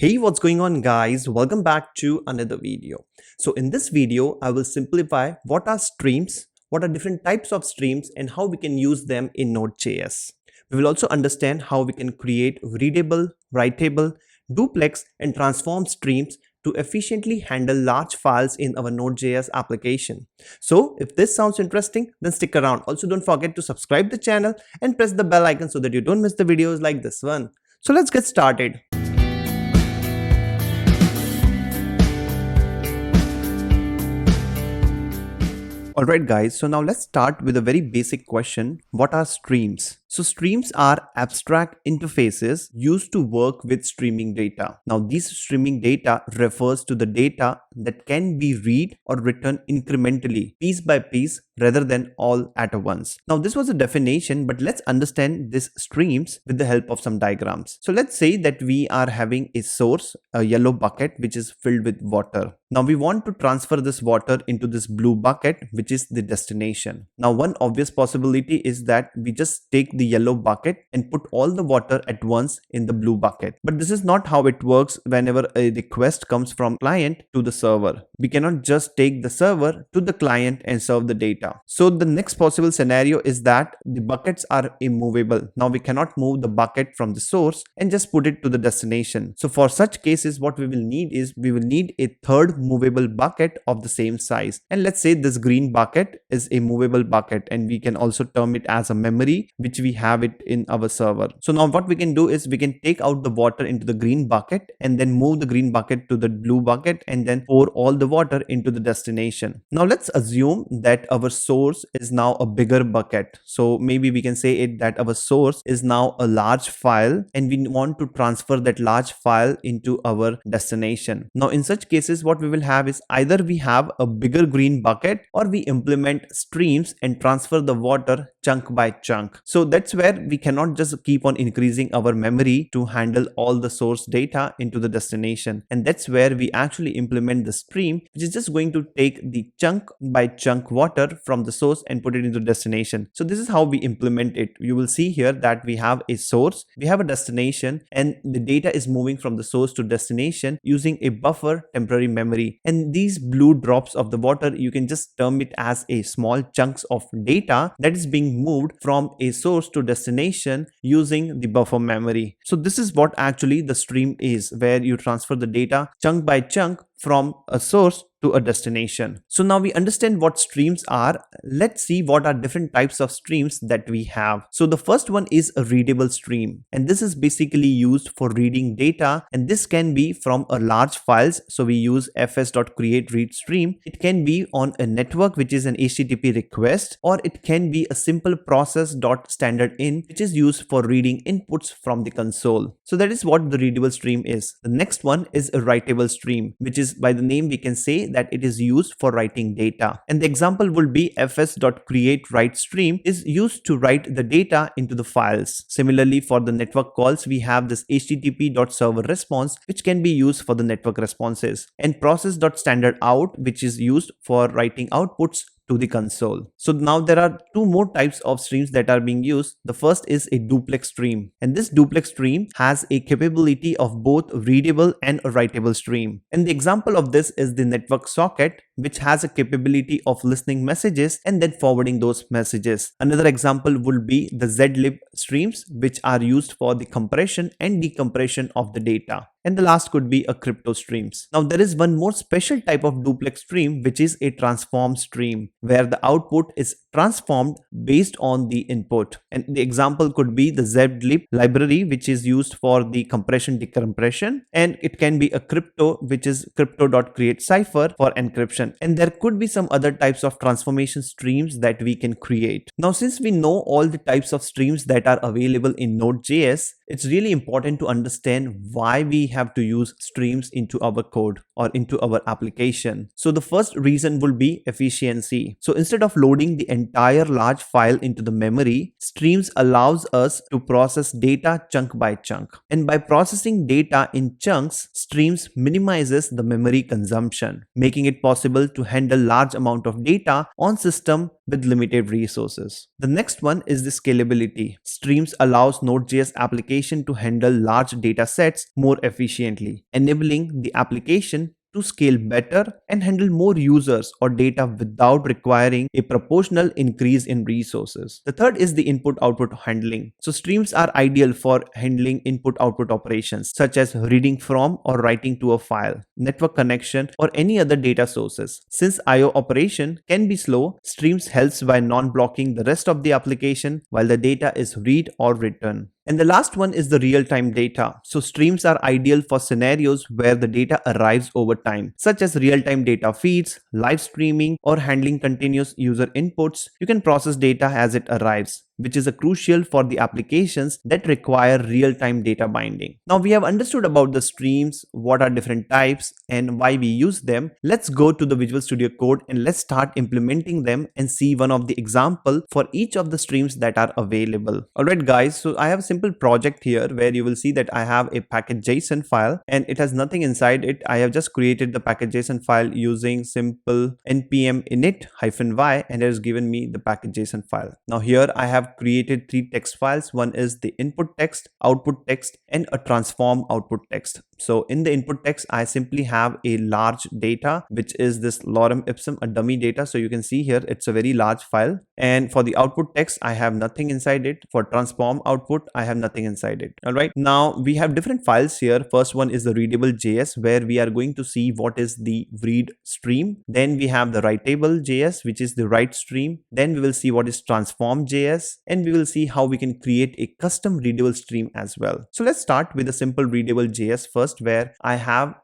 Hey, what's going on guys? Welcome back to another video. So in this video, I will simplify what are streams, what are different types of streams and how we can use them in Node.js. We will also understand how we can create readable, writable, duplex and transform streams to efficiently handle large files in our Node.js application. So if this sounds interesting, then stick around. Also don't forget to subscribe the channel and press the bell icon so that you don't miss the videos like this one. So let's get started. Alright guys, so now let's start with a very basic question. What are streams? So streams are abstract interfaces used to work with streaming data. Now these streaming data refers to the data that can be read or written incrementally, piece by piece, rather than all at once. Now this was a definition, but let's understand these streams with the help of some diagrams. So let's say that we are having a source, a yellow bucket which is filled with water. Now we want to transfer this water into this blue bucket, which is the destination. Now one obvious possibility is that we just take the yellow bucket and put all the water at once in the blue bucket. But this is not how it works whenever a request comes from client to the server. We cannot just take the server to the client and serve the data. So the next possible scenario is that the buckets are immovable. Now we cannot move the bucket from the source and just put it to the destination. So for such cases, what we will need is we will need a third movable bucket of the same size. And let's say this green bucket is a movable bucket, and we can also term it as a memory, which we have it in our server. So now what we can do is we can take out the water into the green bucket and then move the green bucket to the blue bucket and then pour all the water into the destination. Now let's assume that our source is now a bigger bucket. So maybe we can say it that our source is now a large file and we want to transfer that large file into our destination. Now in such cases, what we will have is either we have a bigger green bucket or we implement streams and transfer the water chunk by chunk. So that's where we cannot just keep on increasing our memory to handle all the source data into the destination. And that's where we actually implement the stream, which is just going to take the chunk by chunk water from the source and put it into destination. So this is how we implement it. You will see here that we have a source, we have a destination, and the data is moving from the source to destination using a buffer temporary memory. And these blue drops of the water, you can just term it as a small chunks of data that is being moved from a source to destination using the buffer memory. So this is what actually the stream is, where you transfer the data chunk by chunk from a source to a destination. So now we understand what streams are. Let's see what are different types of streams that we have. So the first one is a readable stream, and this is basically used for reading data, and this can be from a large files. So we use fs.createRead stream. It can be on a network, which is an HTTP request, or it can be a simple process.standardin, which is used for reading inputs from the console. So that is what the readable stream is. The next one is a writable stream, which is by the name we can say that it is used for writing data. And the example would be fs.createWrite stream is used to write the data into the files. Similarly, for the network calls, we have this http.server response, which can be used for the network responses, and process.standardout, which is used for writing outputs to the console. So now there are two more types of streams that are being used. The first is a duplex stream, and this duplex stream has a capability of both readable and a writable stream. And the example of this is the network socket, which has a capability of listening messages and then forwarding those messages. Another example would be the zlib streams, which are used for the compression and decompression of the data. And the last could be a crypto streams. Now there is one more special type of duplex stream, which is a transform stream, where the output is transformed based on the input. And the example could be the zlib library, which is used for the compression decompression, and it can be a crypto, which is crypto.createCipher for encryption. And there could be some other types of transformation streams that we can create. Now since we know all the types of streams that are available in Node.js, it's really important to understand why we have to use streams into our code or into our application. So the first reason will be efficiency. So instead of loading the entire large file into the memory, streams allows us to process data chunk by chunk. And by processing data in chunks, streams minimizes the memory consumption, making it possible to handle large amount of data on system with limited resources. The next one is the scalability. Streams allows Node.js application to handle large data sets more efficiently, enabling the application to scale better and handle more users or data without requiring a proportional increase in resources. The third is the input-output handling. So streams are ideal for handling input-output operations such as reading from or writing to a file, network connection, or any other data sources. Since I/O operation can be slow, streams helps by non-blocking the rest of the application while the data is read or written. And the last one is the real-time data. So streams are ideal for scenarios where the data arrives over time, such as real-time data feeds, live streaming, or handling continuous user inputs. You can process data as it arrives, which is crucial for the applications that require real-time data binding. Now we have understood about the streams, what are different types, and why we use them. Let's go to the Visual Studio Code and let's start implementing them and see one of the example for each of the streams that are available. Alright guys, so I have a simple project here where you will see that I have a package.json file and it has nothing inside it. I have just created the package.json file using simple npm init-y and it has given me the package.json file. Now here I have created three text files. One is the input text, output text, and a transform output text. So in the input text, I simply have a large data, which is this lorem ipsum, a dummy data. So you can see here, it's a very large file. And for the output text, I have nothing inside it. For transform output, I have nothing inside it. All right. Now we have different files here. First one is the Readable.js, where we are going to see what is the read stream. Then we have the Writable.js, which is the write stream. Then we will see what is transform.js. And we will see how we can create a custom readable stream as well. So let's start with a simple Readable.js first, where I have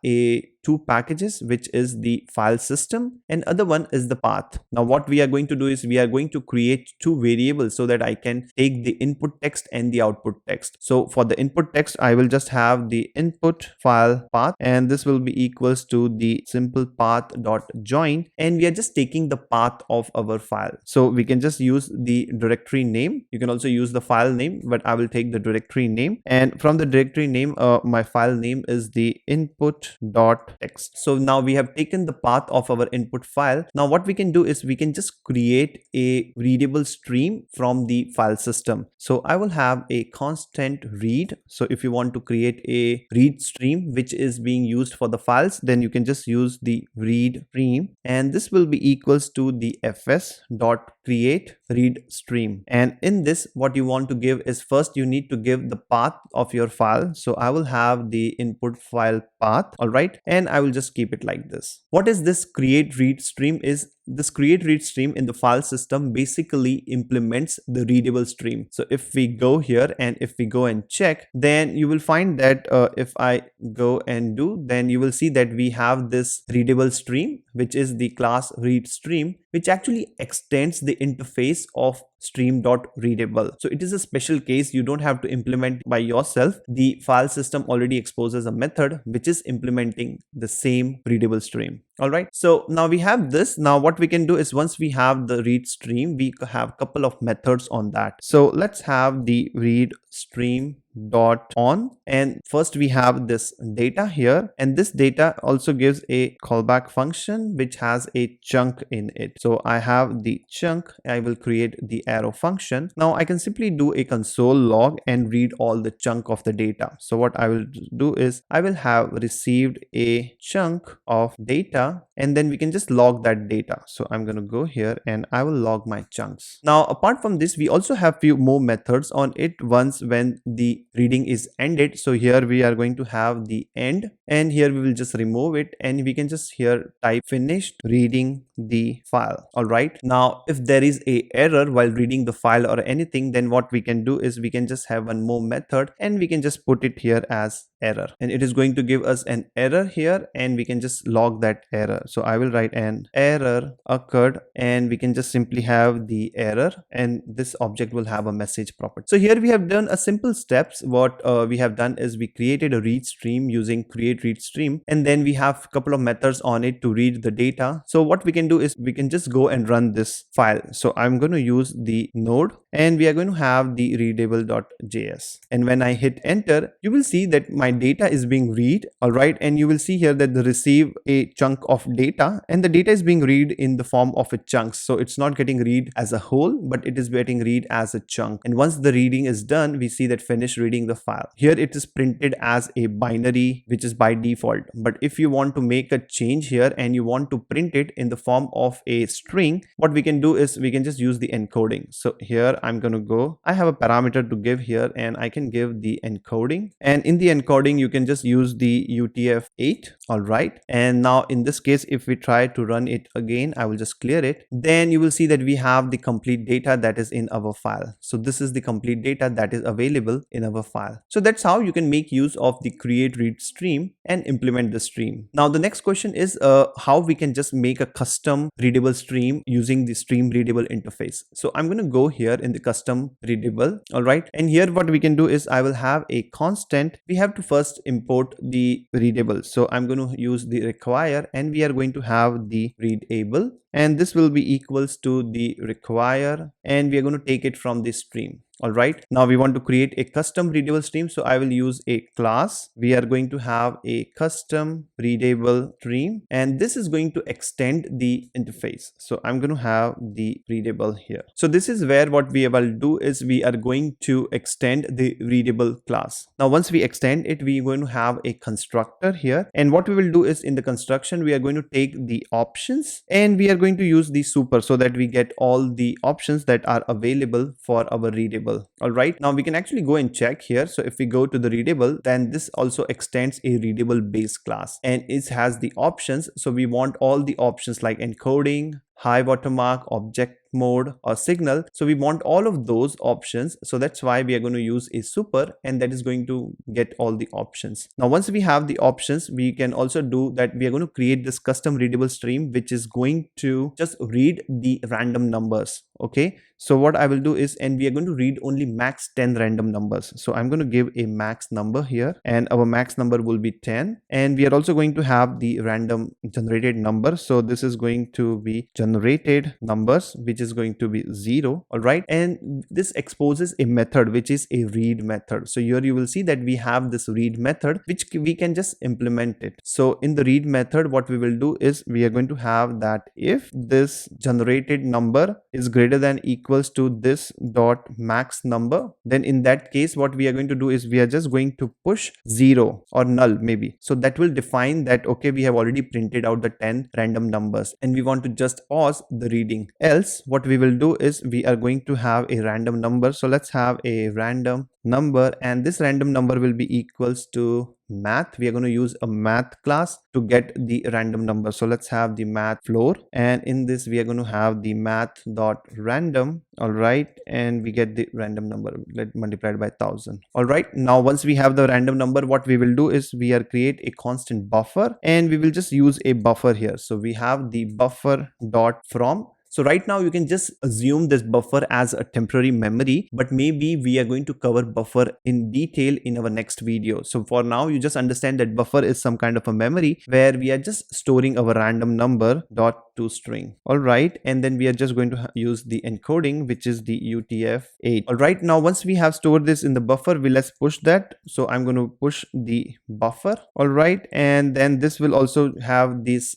two packages, which is the file system and other one is the path. Now what we are going to do is we are going to create two variables so that I can take the input text and the output text. So for the input text, I will just have the input file path and this will be equals to the simple path dot join, and we are just taking the path of our file. So we can just use the directory name. You can also use the file name, but I will take the directory name, and from the directory name, my file name is the input dot text. So now we have taken the path of our input file. Now what we can do is we can just create a readable stream from the file system. So I will have a constant read. So if you want to create a read stream which is being used for the files, then you can just use the read stream, and this will be equals to the fs dot create read stream. And in this, what you want to give is first you need to give the path of your file. So I will have the input file path. All right, and I will just keep it like this. What is this create read stream? Is this create read stream in the file system basically implements the readable stream. So if we go here and if we go and check, then you will find that if I go and do, then you will see that we have this readable stream, which is the class read stream, which actually extends the interface of stream.readable. So it is a special case. You don't have to implement by yourself. The file system already exposes a method which is implementing the same readable stream. All right, so now we have this. Now what we can do is once we have the read stream, we have a couple of methods on that. So let's have the read stream dot on, and first we have this data here, and this data also gives a callback function which has a chunk in it. So I have the chunk. I will create the arrow function. Now I can simply do a console log and read all the chunk of the data. So what I will do is I will have received a chunk of data, and then we can just log that data. So I'm going to go here and I will log my chunks. Now apart from this, we also have few more methods on it once when the reading is ended. So here we are going to have the end, and here we will just remove it, and we can just here type finished reading the file. All right, now if there is a error while reading the file or anything, then what we can do is we can just have one more method and we can just put it here as error, and it is going to give us an error here, and we can just log that error. So I will write an error occurred, and we can just simply have the error, and this object will have a message property. So here we have done a simple steps. What we have done is we created a read stream using create read stream, and then we have a couple of methods on it to read the data. So what we can can do is we can just go and run this file. So I'm going to use the node and we are going to have the readable.js. And when I hit enter, you will see that my data is being read. All right. And you will see here that they receive a chunk of data and the data is being read in the form of a chunk. So it's not getting read as a whole, but it is getting read as a chunk. And once the reading is done, we see that finish reading the file. Here it is printed as a binary, which is by default. But if you want to make a change here and you want to print it in the form of a string, what we can do is we can just use the encoding. So here I'm going to go, I have a parameter to give here and I can give the encoding, and in the encoding you can just use the UTF-8. All right. And now in this case, if we try to run it again, I will just clear it. Then you will see that we have the complete data that is in our file. So this is the complete data that is available in our file. So that's how you can make use of the create read stream and implement the stream. Now the next question is how we can just make a custom readable stream using the stream readable interface. So I'm going to go here in the custom readable. All right. And here what we can do is I will have a constant. We have to first import the readable. So I'm going to use the require and we are going to have the readable, and this will be equals to the require and we are going to take it from the stream. All right. Now we want to create a custom readable stream. So I will use a class. We are going to have a custom readable stream and this is going to extend the interface. So I'm going to have the readable here. So this is where what we will do is we are going to extend the readable class. Now once we extend it, we are going to have a constructor here, and what we will do is in the construction we are going to take the options and we are going to use the super so that we get all the options that are available for our readable. All right. Now we can actually go and check here. So if we go to the readable, then this also extends a readable base class and it has the options. So we want all the options like encoding, high watermark, object mode or signal. So we want all of those options. So that's why we are going to use a super and that is going to get all the options. Now once we have the options, we can also do that. We are going to create this custom readable stream which is going to just read the random numbers. Okay. So what I will do is, and we are going to read only max 10 random numbers. So I'm going to give a max number here and our max number will be 10, and we are also going to have the random generated number. So this is going to be generated numbers, which is going to be 0. All right. And this exposes a method which is a read method. So here you will see that we have this read method which we can just implement it. So in the read method, what we will do is we are going to have that if this generated number is greater than equals to this dot max number, then in that case what we are going to do is we are just going to push 0 or null maybe. So that will define that okay, we have already printed out the 10 random numbers and we want to just pause the reading. Else what we will do is we are going to have a random number. So let's have a random number and this random number will be equals to math. We are going to use a math class to get the random number. So let's have the math floor, and in this we are going to have the math dot random. All right, and we get the random number, let multiplied by 1000. All right, now once we have the random number, what we will do is we are create a constant buffer and we will just use a buffer here. So we have the buffer dot from. So right now you can just assume this buffer as a temporary memory, but maybe we are going to cover buffer in detail in our next video. So for now, you just understand that buffer is some kind of a memory where we are just storing our random number dot to string. All right. And then we are just going to use the encoding, which is the UTF-8. All right. Now, once we have stored this in the buffer, let's push that. So I'm going to push the buffer. All right. And then this will also have this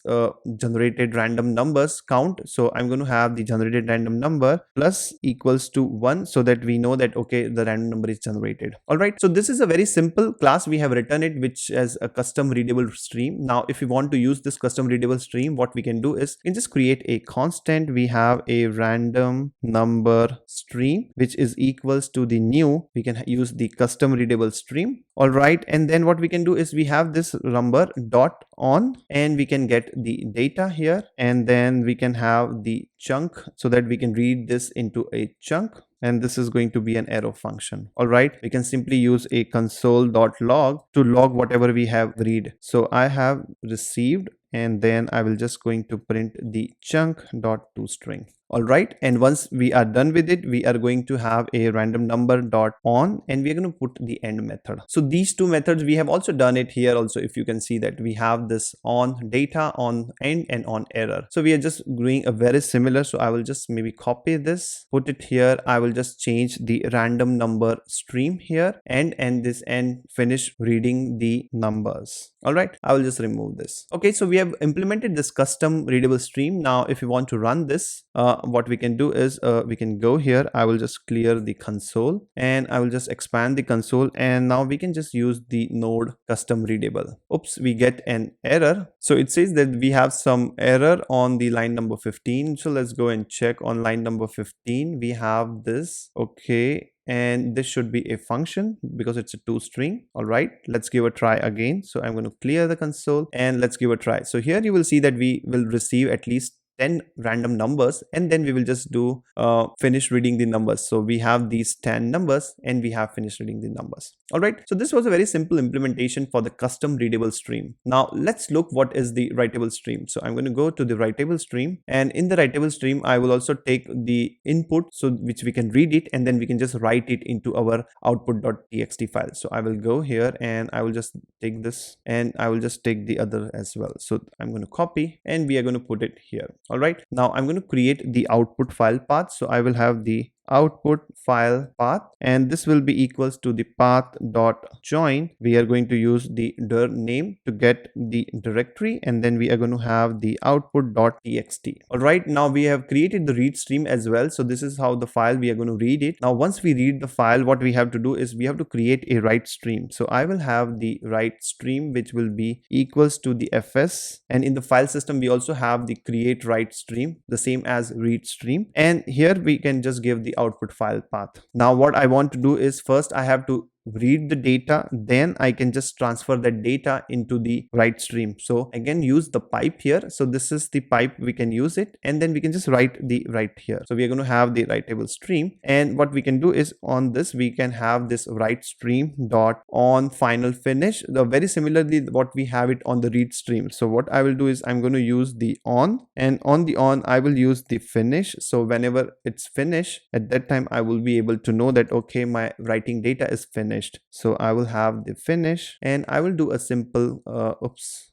generated random numbers count. So I'm going to have the generated random number plus equals to 1 so that we know that, okay, the random number is generated. All right. So this is a very simple class. We have written it, which has a custom readable stream. Now, if we want to use this custom readable stream, what we can do is we can just create a constant. We have a random number stream, which is equals to the new. We can use the custom readable stream. All right. And then what we can do is we have this number dot on and we can get the data here. And then we can have the chunk so that we can read this into a chunk. And this is going to be an arrow function. All right. We can simply use a console.log to log whatever we have read. So I have received, and then I will just going to print the chunk dot to string. All right, and once we are done with it, we are going to have a random number dot on, and we are going to put the end method. So these two methods, we have also done it here also. If you can see that we have this on data, on end, and on error. So we are just doing a very similar. So I will just maybe copy this, put it here. I will just change the random number stream here, and this end finish reading the numbers. All right, I will just remove this. Okay, so we have implemented this custom readable stream. Now if you want to run this, what we can do is we can go here. I will just clear the console, and I will just expand the console, and now we can just use the node custom readable. Oops, we get an error. So it says that we have some error on the line number 15. So let's go and check on line number 15. We have this. Okay, and this should be a function because it's a toString. All right, let's give a try again. So I'm going to clear the console, and let's give a try. So here you will see that we will receive at least 10 random numbers, and then we will just do finish reading the numbers. So we have these 10 numbers, and we have finished reading the numbers. All right, so this was a very simple implementation for the custom readable stream. Now let's look what is the writable stream. So I'm going to go to the writable stream, and in the writable stream I will also take the input, so which we can read it, and then we can just write it into our output.txt file. So I will go here, and I will just take this, and I will just take the other as well. So I'm going to copy, and we are going to put it here. All right, now I'm going to create the output file path. So I will have the output file path, and this will be equals to the path dot join. We are going to use the dir name to get the directory, and then we are going to have the output dot txt. All right, now we have created the read stream as well. So this is how the file we are going to read it. Now once we read the file, what we have to do is we have to create a write stream. So I will have the write stream, which will be equals to the fs, and in the file system we also have the create write stream, the same as read stream, and here we can just give the output file path. Now what I want to do is first I have to read the data, then I can just transfer that data into the write stream. So again, use the pipe here. So this is the pipe, we can use it, and then we can just write here. So we are going to have the writable stream, and what we can do is on this we can have this write stream dot on final finish, very similarly what we have it on the read stream. So what I will do is I'm going to use the on, and on the on I will use the finish. So whenever it's finished, at that time I will be able to know that okay, my writing data is finished. So I will have the finish, and I will do a simple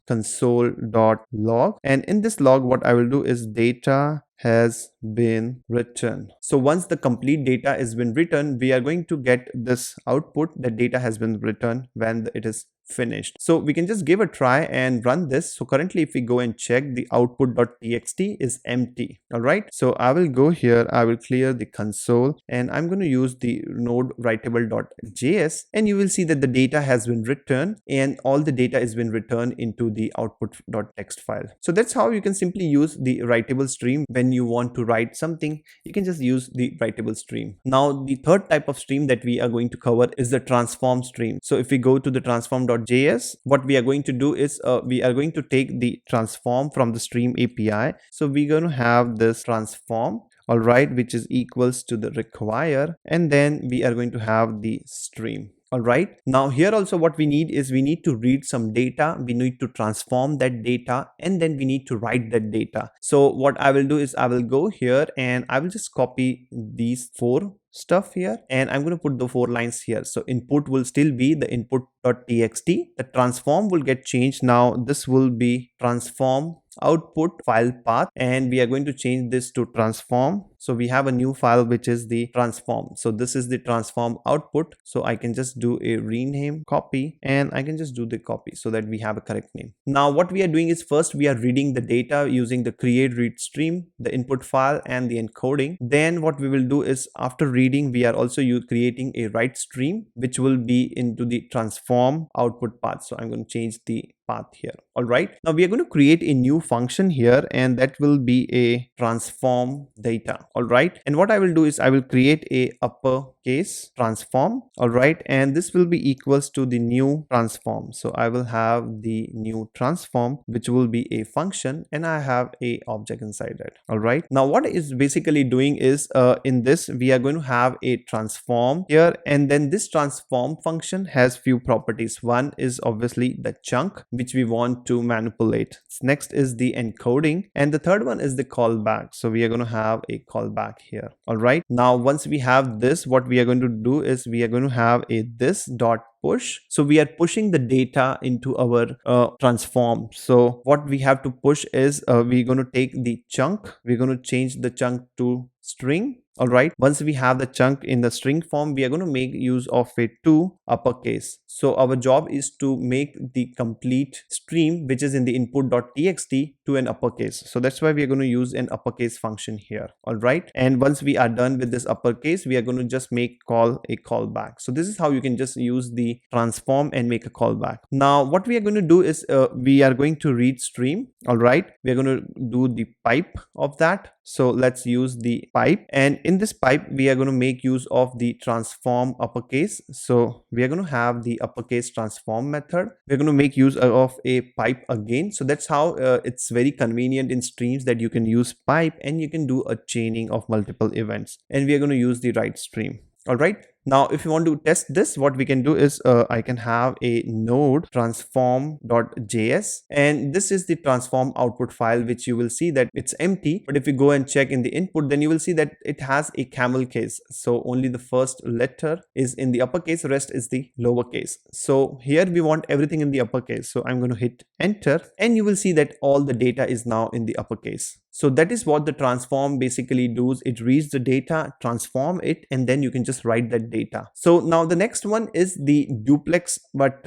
console.log, and in this log what I will do is data has been written. So once the complete data has been written, we are going to get this output that data has been written when it is finished. So we can just give a try and run this. So currently if we go and check, the output.txt is empty. All right, so I will go here, I will clear the console, and I'm going to use the node writable.js, and you will see that the data has been written, and all the data has been returned into the output.txt file. So that's how you can simply use the writable stream. When you want to write something, you can just use the writable stream. Now the third type of stream that we are going to cover is the transform stream. So if we go to the transform.js, what we are going to do is we are going to take the transform from the stream API. So we're going to have this transform, all right, which is equals to the require, and then we are going to have the stream. All right, now here also what we need is we need to read some data, we need to transform that data, and then we need to write that data. So what I will do is I will go here, and I will just copy these four stuff here, and I'm going to put the 4 lines here. So input will still be the input.txt, the transform will get changed. Now this will be transform output file path, and we are going to change this to transform. So we have a new file which is the transform. So this is the transform output. So I can just do a rename copy, and I can just do the copy so that we have a correct name. Now what we are doing is first we are reading the data using the create read stream, the input file, and the encoding. Then what we will do is after reading, we are also creating a write stream which will be into the transform output path. So I'm going to change the path here. All right, now we are going to create a new function here, and that will be a transform data. All right, and what I will do is I will create a uppercase uppercase transform. All right, and this will be equals to the new transform. So I will have the new transform, which will be a function, and I have a object inside it. All right, now what is basically doing is in this we are going to have a transform here, and then this transform function has few properties. One is obviously the chunk which we want to manipulate. Next is the encoding, and the third one is the callback. So we are going to have a callback here. All right, now once we have this, what we are going to do is we are going to have a this dot push. So we are pushing the data into our transform. So what we have to push is we're going to take the chunk, we're going to change the chunk to string. All right, once we have the chunk in the string form, we are going to make use of it to uppercase. So our job is to make the complete stream which is in the input.txt to an uppercase. So that's why we are going to use an uppercase function here. All right, and once we are done with this uppercase, we are going to just make call a callback. So this is how you can just use the transform and make a callback. Now what we are going to do is we are going to read stream. All right, we are going to do the pipe of that. So let's use the pipe, and in this pipe we are going to make use of the transform uppercase. So we are going to have the uppercase transform method. We're going to make use of a pipe again. So that's how it's very convenient in streams that you can use pipe and you can do a chaining of multiple events, and we are going to use the write stream. All right, now if you want to test this, what we can do is I can have a node transform.js, and this is the transform output file, which you will see that it's empty. But if you go and check in the input, then you will see that it has a camel case. So only the first letter is in the uppercase, rest is the lowercase. So here we want everything in the uppercase. So I'm going to hit enter, and you will see that all the data is now in the uppercase. So that is what the transform basically does. It reads the data, transform it, and then you can just write that data. So now the next one is the duplex, but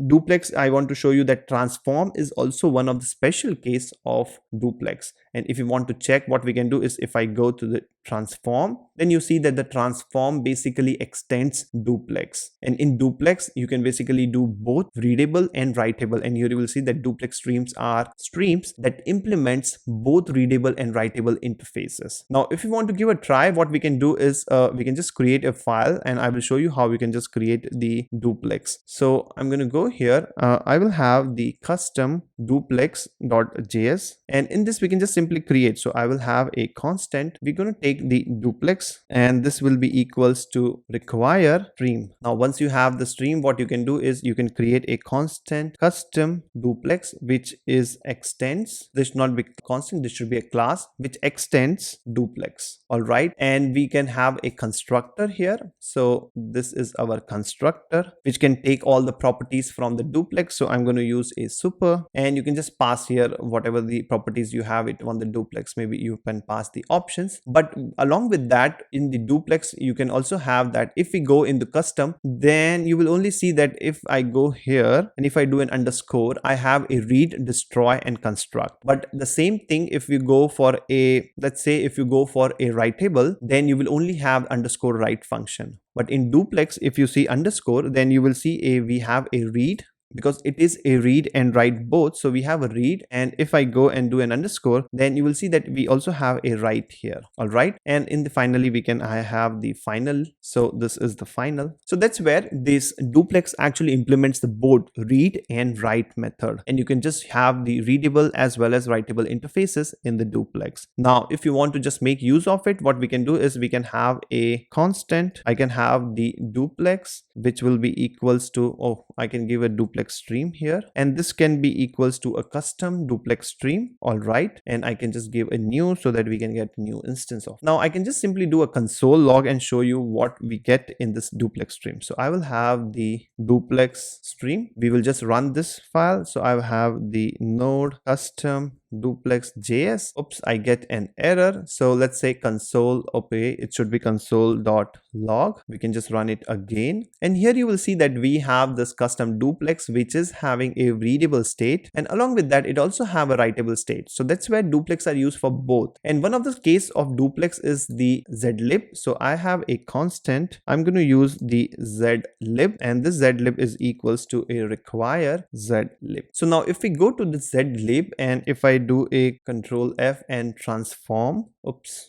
duplex, I want to show you that transform is also one of the special case of duplex. And if you want to check, what we can do is if I go to the transform, then you see that the transform basically extends duplex, and in duplex you can basically do both readable and writable. And here you will see that duplex streams are streams that implements both readable and writable interfaces. Now if you want to give a try, what we can do is we can just create a file, and I will show you how we can just create the duplex. So I'm going to go here. I will have the custom duplex.js, and in this we can just simply create. So I will have a constant. We're going to take the duplex, and this will be equals to require stream. Now once you have the stream, what you can do is you can create a constant custom duplex which is extends. This should not be constant, this should be a class which extends duplex. All right, and we can have a constructor here. So this is our constructor which can take all the properties from the duplex. So I'm going to use a super, and you can just pass here whatever the properties you have it on the duplex. Maybe you can pass the options, but along with that, in the duplex you can also have that if we go in the custom, then you will only see that if I go here and if I do an underscore, I have a read, destroy, and construct. But the same thing if you go for a, let's say if you go for a writable, then you will only have underscore write function. But in duplex, if you see underscore, then you will see we have a read, because it is a read and write both. So we have a read, and if I go and do an underscore, then you will see that we also have a write here. All right, and in the finally I have the final. So this is the final. So that's where this duplex actually implements the both read and write method, and you can just have the readable as well as writable interfaces in the duplex. Now if you want to just make use of it, what we can do is we can have a constant. I can have the duplex which will be equals to, I can give a duplex stream here, and this can be equals to a custom duplex stream. All right, and I can just give a new so that we can get new instance of. Now I can just simply do a console log and show you what we get in this duplex stream. So I will have the duplex stream. We will just run this file. So I will have the node custom duplex.js. Oops, I get an error. So let's say console, okay, it should be console.log. We can just run it again, and here you will see that we have this custom duplex which is having a readable state, and along with that it also have a writable state. So that's where duplex are used for both. And one of the case of duplex is the zlib. So I have a constant. I'm going to use the zlib, and this zlib is equals to a require zlib. So now if we go to the zlib, and if I do a control F and transform,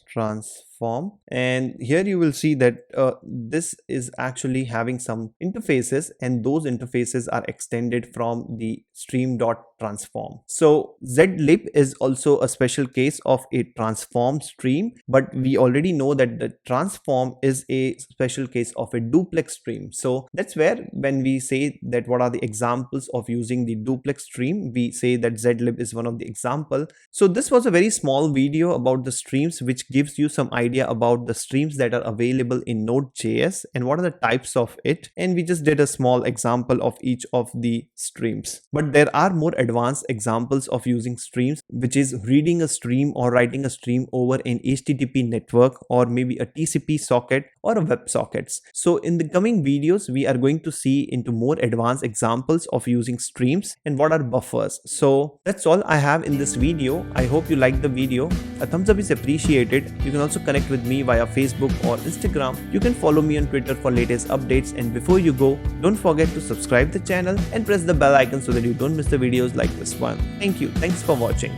transform transform, and here you will see that this is actually having some interfaces, and those interfaces are extended from the stream.transform. So zlib is also a special case of a transform stream, but we already know that the transform is a special case of a duplex stream. So that's where when we say that what are the examples of using the duplex stream, we say that zlib is one of the example. So this was a very small video about the streams, which gives you some idea about the streams that are available in Node.js and what are the types of it, and we just did a small example of each of the streams. But there are more advanced examples of using streams, which is reading a stream or writing a stream over an HTTP network or maybe a TCP socket or a web sockets. So in the coming videos, we are going to see into more advanced examples of using streams and what are buffers. So that's all I have in this video. I hope you liked the video. A thumbs up is appreciated. You can also connect with me via Facebook or Instagram. You can follow me on Twitter for latest updates, and before you go, don't forget to subscribe the channel and press the bell icon so that you don't miss the videos like this one. Thank you. Thanks for watching.